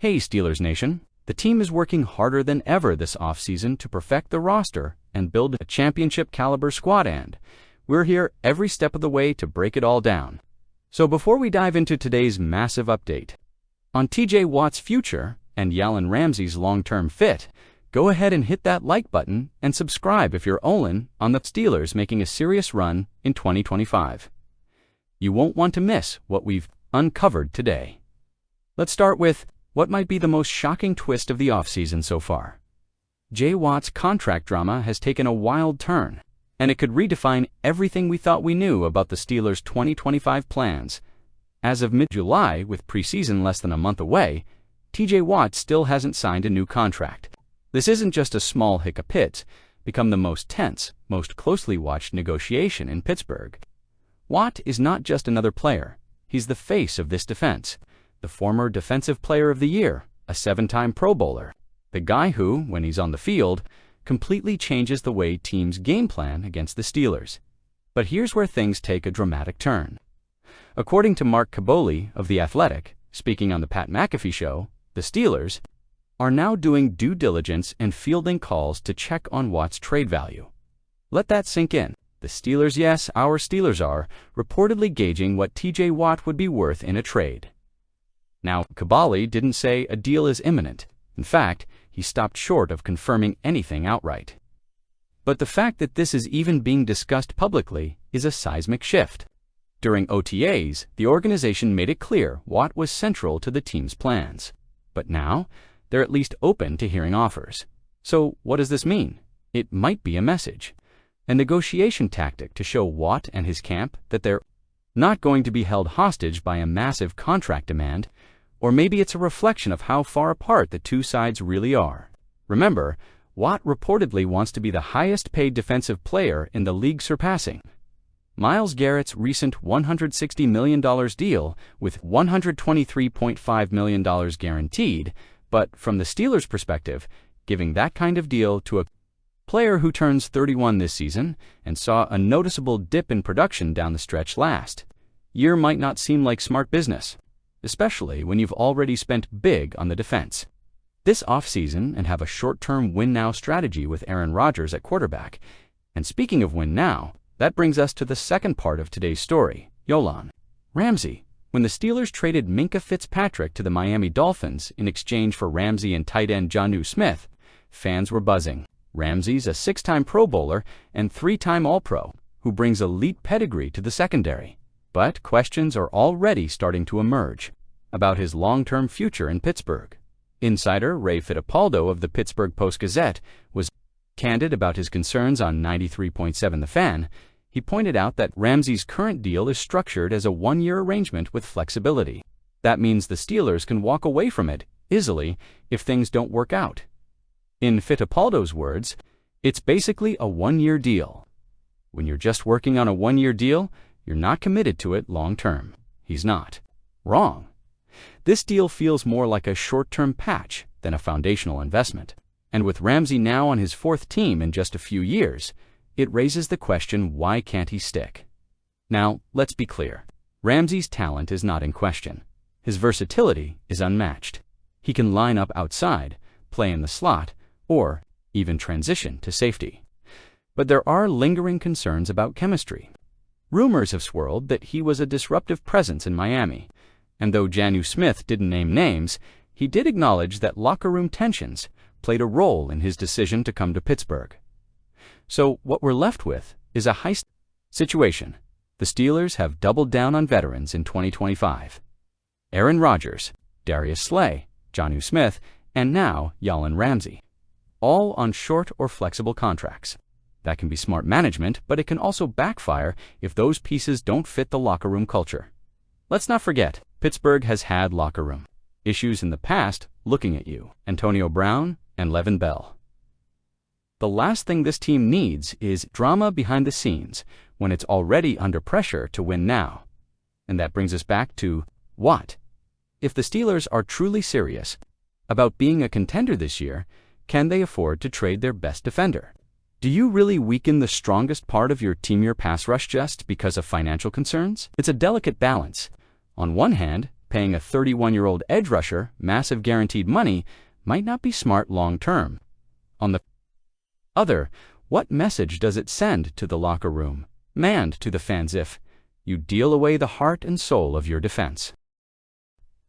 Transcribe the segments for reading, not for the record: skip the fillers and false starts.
Hey Steelers Nation, the team is working harder than ever this offseason to perfect the roster and build a championship-caliber squad, and we're here every step of the way to break it all down. So before we dive into today's massive update on TJ Watt's future and Jalen Ramsey's long-term fit, go ahead and hit that like button and subscribe if you're on the Steelers making a serious run in 2025. You won't want to miss what we've uncovered today. Let's start with what might be the most shocking twist of the offseason so far. J. Watt's contract drama has taken a wild turn, and it could redefine everything we thought we knew about the Steelers' 2025 plans. As of mid-July, with preseason less than a month away, TJ Watt still hasn't signed a new contract. This isn't just a small hiccup, it's become the most tense, most closely watched negotiation in Pittsburgh. Watt is not just another player, he's the face of this defense. The former Defensive Player of the Year, a 7-time Pro Bowler, the guy who, when he's on the field, completely changes the way teams game plan against the Steelers. But here's where things take a dramatic turn. According to Mark Kaboly of The Athletic, speaking on the Pat McAfee Show, the Steelers are now doing due diligence and fielding calls to check on Watt's trade value. Let that sink in. The Steelers, yes, our Steelers are, reportedly gauging what TJ Watt would be worth in a trade. Now, Kaboly didn't say a deal is imminent. In fact, he stopped short of confirming anything outright. But the fact that this is even being discussed publicly is a seismic shift. During OTAs, the organization made it clear Watt was central to the team's plans. But now, they're at least open to hearing offers. So what does this mean? It might be a message, a negotiation tactic to show Watt and his camp that they're not going to be held hostage by a massive contract demand. Or maybe it's a reflection of how far apart the two sides really are. Remember, Watt reportedly wants to be the highest-paid defensive player in the league, surpassing Myles Garrett's recent $160 million deal with $123.5 million guaranteed, but from the Steelers' perspective, giving that kind of deal to a player who turns 31 this season and saw a noticeable dip in production down the stretch last year might not seem like smart business, especially when you've already spent big on the defense this offseason and have a short-term win-now strategy with Aaron Rodgers at quarterback. And speaking of win-now, that brings us to the second part of today's story, Jalen Ramsey. When the Steelers traded Minkah Fitzpatrick to the Miami Dolphins in exchange for Ramsey and tight end Jonnu Smith, fans were buzzing. Ramsey's a 6-time Pro Bowler and 3-time All-Pro, who brings elite pedigree to the secondary. But questions are already starting to emerge about his long-term future in Pittsburgh. Insider Ray Fittipaldo of the Pittsburgh Post-Gazette was candid about his concerns on 93.7 The Fan. He pointed out that Ramsey's current deal is structured as a 1-year arrangement with flexibility. That means the Steelers can walk away from it easily if things don't work out. In Fittipaldo's words, it's basically a 1-year deal. When you're just working on a 1-year deal, you're not committed to it long-term. He's not wrong. This deal feels more like a short-term patch than a foundational investment. And with Ramsey now on his 4th team in just a few years, it raises the question, why can't he stick? Now, let's be clear. Ramsey's talent is not in question. His versatility is unmatched. He can line up outside, play in the slot, or even transition to safety. But there are lingering concerns about chemistry. Rumors have swirled that he was a disruptive presence in Miami, and though Jonnu Smith didn't name names, he did acknowledge that locker room tensions played a role in his decision to come to Pittsburgh. So what we're left with is a high situation. The Steelers have doubled down on veterans in 2025. Aaron Rodgers, Darius Slay, Jonnu Smith, and now Jalen Ramsey, all on short or flexible contracts. That can be smart management, but it can also backfire if those pieces don't fit the locker room culture. Let's not forget, Pittsburgh has had locker room issues in the past. Looking at you, Antonio Brown and Le'Veon Bell. The last thing this team needs is drama behind the scenes when it's already under pressure to win now. And that brings us back to Watt. If the Steelers are truly serious about being a contender this year, can they afford to trade their best defender? Do you really weaken the strongest part of your team, your pass rush, just because of financial concerns? It's a delicate balance. On one hand, paying a 31-year-old edge rusher massive guaranteed money might not be smart long-term. On the other, what message does it send to the locker room, and to the fans if you deal away the heart and soul of your defense?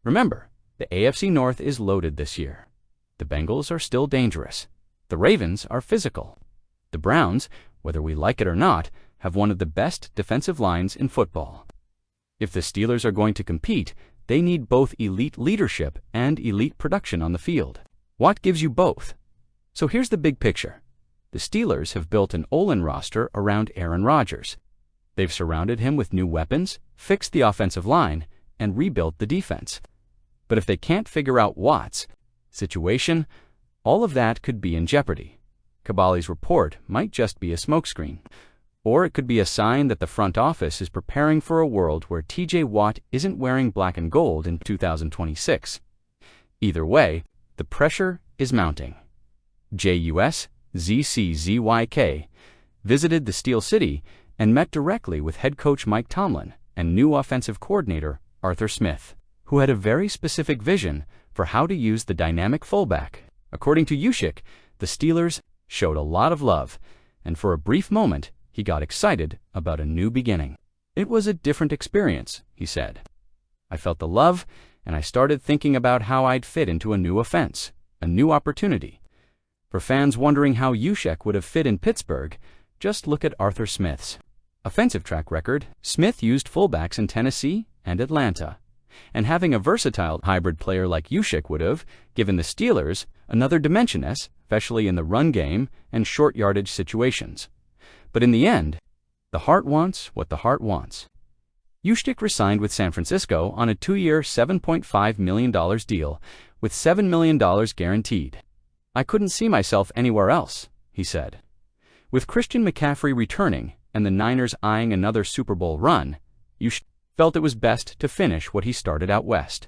Remember, the AFC North is loaded this year. The Bengals are still dangerous. The Ravens are physical. The Browns, whether we like it or not, have one of the best defensive lines in football. If the Steelers are going to compete, they need both elite leadership and elite production on the field. What gives you both? So here's the big picture. The Steelers have built an all-in roster around Aaron Rodgers. They've surrounded him with new weapons, fixed the offensive line, and rebuilt the defense. But if they can't figure out Watt's situation, all of that could be in jeopardy. Caballi's report might just be a smokescreen. Or it could be a sign that the front office is preparing for a world where TJ Watt isn't wearing black and gold in 2026. Either way, the pressure is mounting. JUSZCZYK visited the Steel City and met directly with head coach Mike Tomlin and new offensive coordinator Arthur Smith, who had a very specific vision for how to use the dynamic fullback. According to Juszczyk, the Steelers showed a lot of love, and for a brief moment, he got excited about a new beginning. It was a different experience, he said. I felt the love, and I started thinking about how I'd fit into a new offense, a new opportunity. For fans wondering how Juszczyk would have fit in Pittsburgh, just look at Arthur Smith's offensive track record. Smith used fullbacks in Tennessee and Atlanta, and having a versatile hybrid player like Juszczyk would have given the Steelers another dimension, especially in the run game and short yardage situations. But in the end, the heart wants what the heart wants. Juszczyk resigned with San Francisco on a 2-year, $7.5 million deal with $7 million guaranteed. I couldn't see myself anywhere else, he said. With Christian McCaffrey returning and the Niners eyeing another Super Bowl run, Juszczyk felt it was best to finish what he started out west.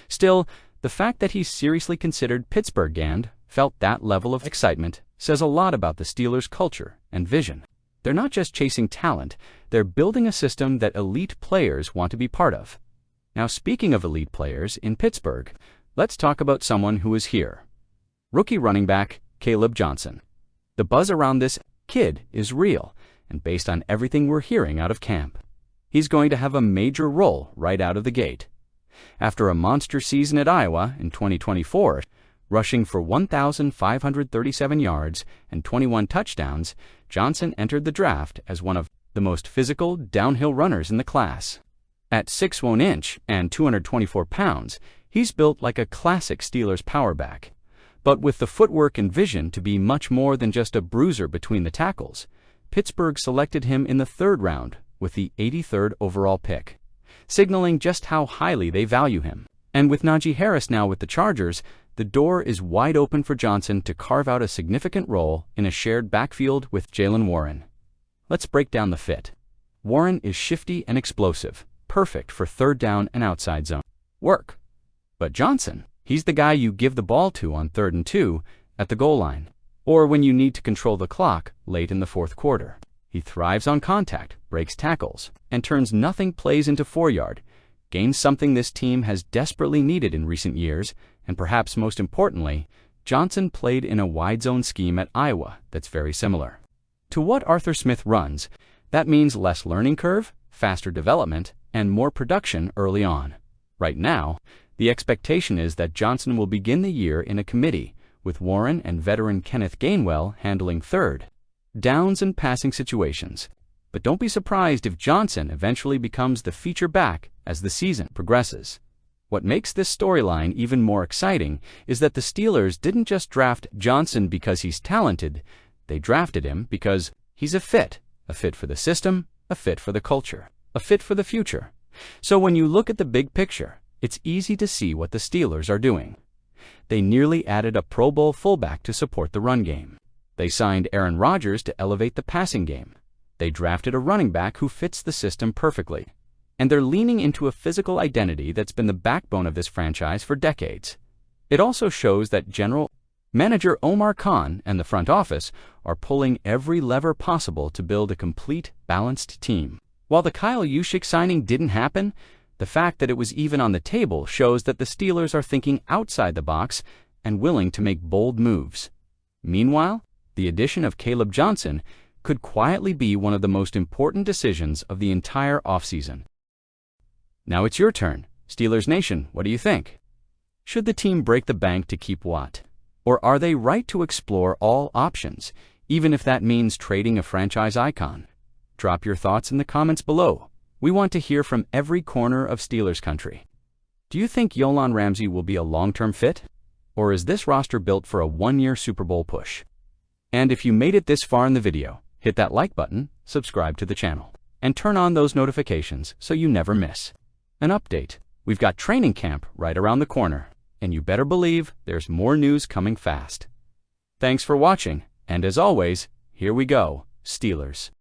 Still, the fact that he seriously considered Pittsburgh and felt that level of excitement says a lot about the Steelers' culture and vision. They're not just chasing talent, they're building a system that elite players want to be part of. Now, speaking of elite players in Pittsburgh, let's talk about someone who is here. Rookie running back Caleb Johnson. The buzz around this kid is real, and based on everything we're hearing out of camp, he's going to have a major role right out of the gate. After a monster season at Iowa in 2024, rushing for 1,537 yards and 21 touchdowns, Johnson entered the draft as one of the most physical downhill runners in the class. At 6'1" and 224 pounds, he's built like a classic Steelers power back. But with the footwork and vision to be much more than just a bruiser between the tackles, Pittsburgh selected him in the 3rd round with the 83rd overall pick, signaling just how highly they value him. And with Najee Harris now with the Chargers, the door is wide open for Johnson to carve out a significant role in a shared backfield with Jalen Warren. Let's break down the fit. Warren is shifty and explosive, perfect for 3rd down and outside zone work. But Johnson, he's the guy you give the ball to on 3rd and 2 at the goal line, or when you need to control the clock late in the 4th quarter. He thrives on contact, breaks tackles, and turns nothing plays into 4-yard gains, something this team has desperately needed in recent years, and perhaps most importantly, Johnson played in a wide zone scheme at Iowa that's very similar to what Arthur Smith runs. That means less learning curve, faster development, and more production early on. Right now, the expectation is that Johnson will begin the year in a committee, with Warren and veteran Kenneth Gainwell handling 3rd downs and passing situations. But don't be surprised if Johnson eventually becomes the feature back as the season progresses. What makes this storyline even more exciting is that the Steelers didn't just draft Johnson because he's talented, they drafted him because he's a fit for the system, a fit for the culture, a fit for the future. So when you look at the big picture, it's easy to see what the Steelers are doing. They nearly added a Pro Bowl fullback to support the run game. They signed Aaron Rodgers to elevate the passing game. They drafted a running back who fits the system perfectly. And they're leaning into a physical identity that's been the backbone of this franchise for decades. It also shows that General Manager Omar Khan and the front office are pulling every lever possible to build a complete, balanced team. While the Kyle Juszczyk signing didn't happen, The fact that it was even on the table shows that the Steelers are thinking outside the box and willing to make bold moves. Meanwhile, the addition of Caleb Johnson could quietly be one of the most important decisions of the entire offseason. Now it's your turn. Steelers Nation, what do you think? Should the team break the bank to keep Watt? Or are they right to explore all options, even if that means trading a franchise icon? Drop your thoughts in the comments below. We want to hear from every corner of Steelers country. Do you think Jalen Ramsey will be a long-term fit? Or is this roster built for a one-year Super Bowl push? And if you made it this far in the video, hit that like button, subscribe to the channel, and turn on those notifications so you never miss an update. We've got training camp right around the corner, and you better believe there's more news coming fast. Thanks for watching, and as always, here we go, Steelers.